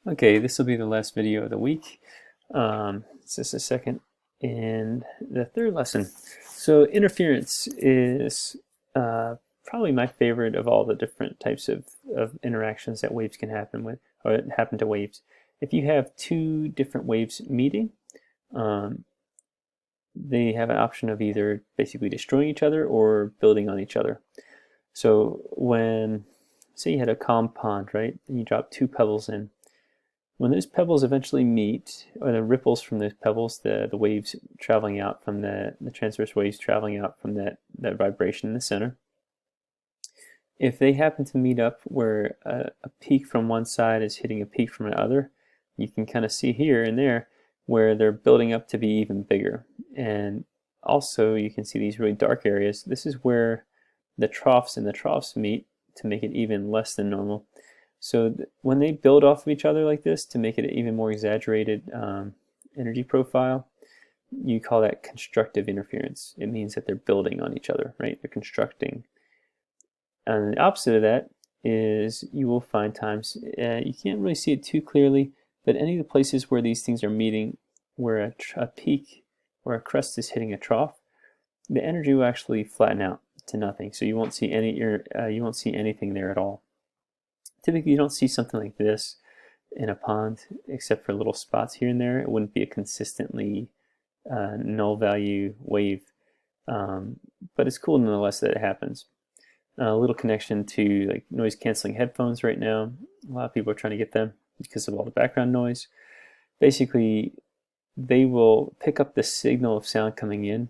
Okay, this will be the last video of the week. This is the second and the third lesson. So interference is probably my favorite of all the different types of interactions that waves can happen with, or happen to waves. If you have two different waves meeting, they have an option of either basically destroying each other or building on each other. So when, say you had a calm pond, right, and you drop two pebbles in, when those pebbles eventually meet, or the ripples from those pebbles, the waves traveling out from the transverse waves traveling out from that vibration in the center, if they happen to meet up where a peak from one side is hitting a peak from the other, you can kind of see here and there where they're building up to be even bigger. And also you can see these really dark areas. This is where the troughs and the troughs meet to make it even less than normal. So when they build off of each other like this to make it an even more exaggerated energy profile, you call that constructive interference. It means that they're building on each other, right? They're constructing. And the opposite of that is you will find times, you can't really see it too clearly, but any of the places where these things are meeting, where a peak or a crest is hitting a trough, the energy will actually flatten out to nothing. So you won't see anything there at all. Typically, you don't see something like this in a pond, except for little spots here and there. It wouldn't be a consistently null value wave, but it's cool nonetheless that it happens. A little connection to like noise canceling headphones right now. A lot of people are trying to get them because of all the background noise. Basically, they will pick up the signal of sound coming in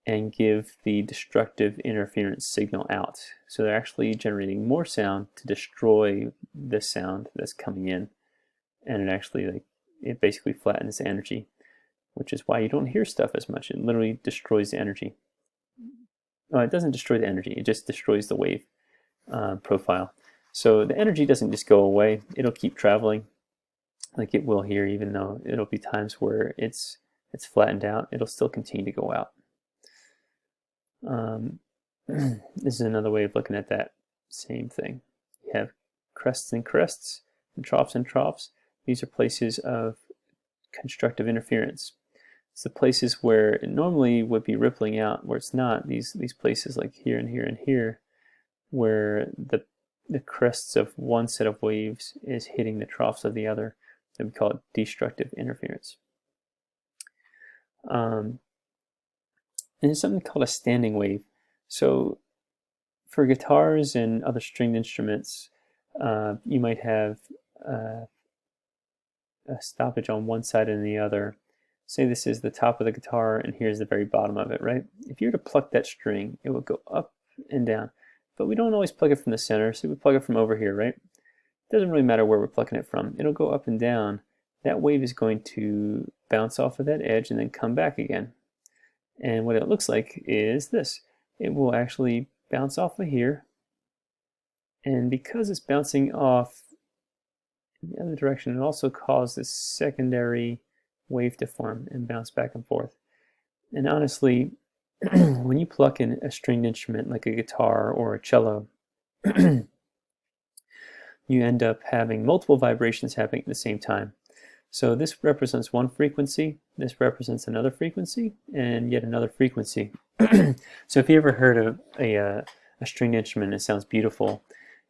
and give the destructive interference signal out. So they're actually generating more sound to destroy the sound that's coming in, and it basically flattens the energy, which is why you don't hear stuff as much. It literally destroys the energy. It doesn't destroy the energy, it just destroys the wave profile. So the energy doesn't just go away, it'll keep traveling like it will here, even though it'll be times where it's flattened out, it'll still continue to go out. This is another way of looking at that same thing. You have crests and crests, and troughs and troughs. These are places of constructive interference. It's the places where it normally would be rippling out, where it's not. These places like here and here and here, where the crests of one set of waves is hitting the troughs of the other, and we call it destructive interference. And there's something called a standing wave. So for guitars and other stringed instruments, you might have a stoppage on one side and the other. Say this is the top of the guitar and here's the very bottom of it, right? If you were to pluck that string, it would go up and down. But we don't always plug it from the center, so we plug it from over here, right? It doesn't really matter where we're plucking it from. It'll go up and down. That wave is going to bounce off of that edge and then come back again. And what it looks like is this. It will actually bounce off of here, and because it's bouncing off in the other direction, it also causes this secondary wave to form and bounce back and forth. And honestly, when you pluck in a stringed instrument like a guitar or a cello, you end up having multiple vibrations happening at the same time. So this represents one frequency, this represents another frequency, and yet another frequency. So if you ever heard of a stringed instrument and it sounds beautiful,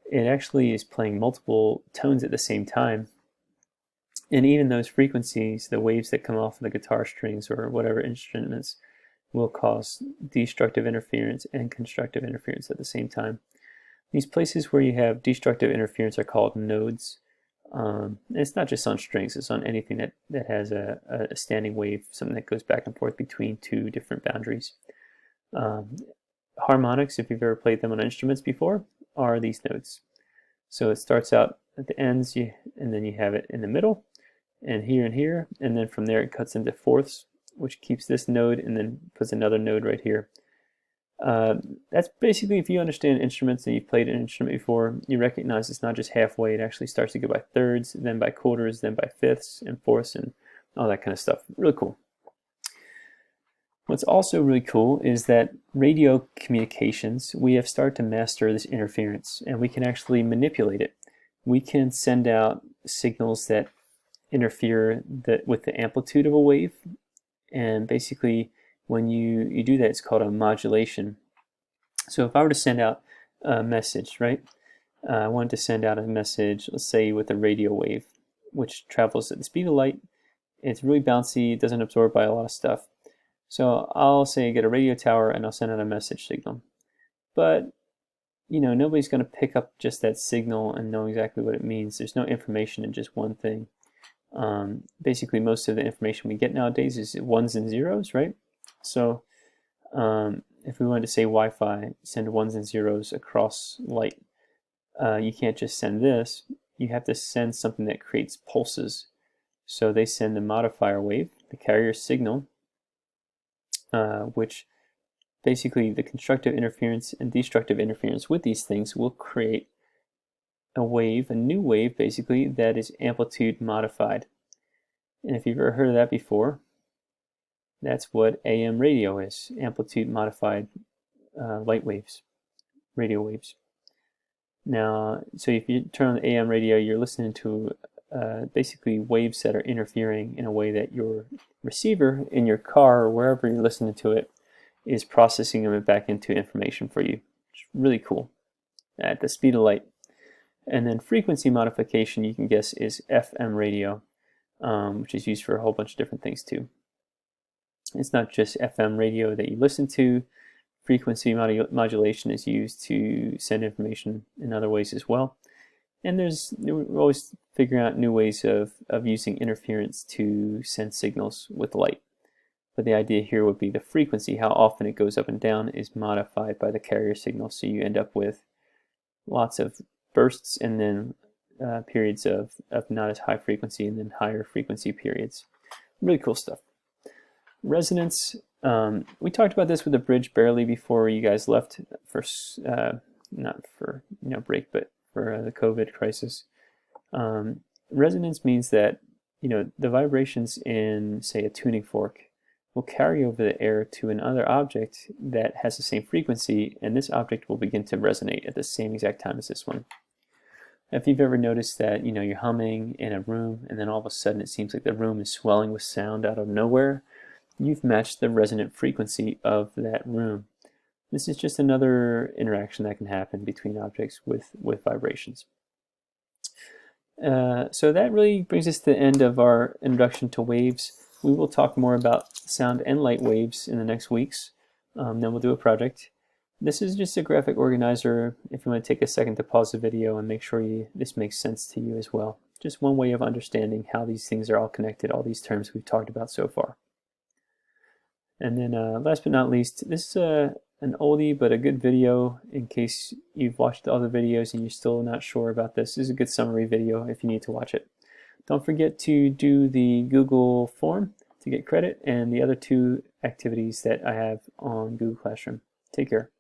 it actually is playing multiple tones at the same time. And even those frequencies, the waves that come off of the guitar strings or whatever instruments, will cause destructive interference and constructive interference at the same time. These places where you have destructive interference are called nodes. It's not just on strings, it's on anything that has a standing wave, something that goes back and forth between two different boundaries. Harmonics, if you've ever played them on instruments before, are these nodes. So it starts out at the ends, and then you have it in the middle, and here, and then from there it cuts into fourths, which keeps this node and then puts another node right here. That's basically, if you understand instruments and you've played an instrument before, you recognize it's not just halfway, it actually starts to go by thirds, then by quarters, then by fifths and fourths and all that kind of stuff. Really cool. What's also really cool is that radio communications, we have started to master this interference, and we can actually manipulate it. We can send out signals that interfere with the amplitude of a wave. And basically, when you do that, it's called a modulation. So if I were to send out a message, right? I wanted to send out a message, let's say with a radio wave, which travels at the speed of light. It's really bouncy, it doesn't absorb by a lot of stuff. So I'll say get a radio tower and I'll send out a message signal. But nobody's going to pick up just that signal and know exactly what it means. There's no information in just one thing. Basically, most of the information we get nowadays is ones and zeros, right? So if we wanted to say Wi-Fi, send ones and zeros across light, you can't just send this. You have to send something that creates pulses. So they send a modifier wave, the carrier signal, which basically the constructive interference and destructive interference with these things will create a wave, a new wave basically, that is amplitude modified. And if you've ever heard of that before, that's what AM radio is, amplitude modified light waves, radio waves. Now, so if you turn on the AM radio, you're listening to basically waves that are interfering in a way that your receiver in your car or wherever you're listening to it is processing them back into information for you. It's really cool at the speed of light. And then frequency modification, you can guess, is FM radio, which is used for a whole bunch of different things too. It's not just FM radio that you listen to. Frequency modulation is used to send information in other ways as well. And we're always figuring out new ways of using interference to send signals with light. But the idea here would be the frequency, how often it goes up and down, is modified by the carrier signal. So you end up with lots of bursts and then periods of not as high frequency and then higher frequency periods. Really cool stuff. Resonance. We talked about this with the bridge barely before you guys left for not for break, but for the COVID crisis. Resonance means that the vibrations in, say, a tuning fork will carry over the air to another object that has the same frequency, and this object will begin to resonate at the same exact time as this one. If you've ever noticed that you're humming in a room and then all of a sudden it seems like the room is swelling with sound out of nowhere, you've matched the resonant frequency of that room. This is just another interaction that can happen between objects with vibrations. So that really brings us to the end of our introduction to waves. We will talk more about sound and light waves in the next weeks. Then we'll do a project. This is just a graphic organizer if you want to take a second to pause the video and make sure this makes sense to you as well. Just one way of understanding how these things are all connected, all these terms we've talked about so far. And then last but not least, this is an oldie but a good video in case you've watched all the videos and you're still not sure about this. This is a good summary video if you need to watch it. Don't forget to do the Google form to get credit and the other 2 activities that I have on Google Classroom. Take care.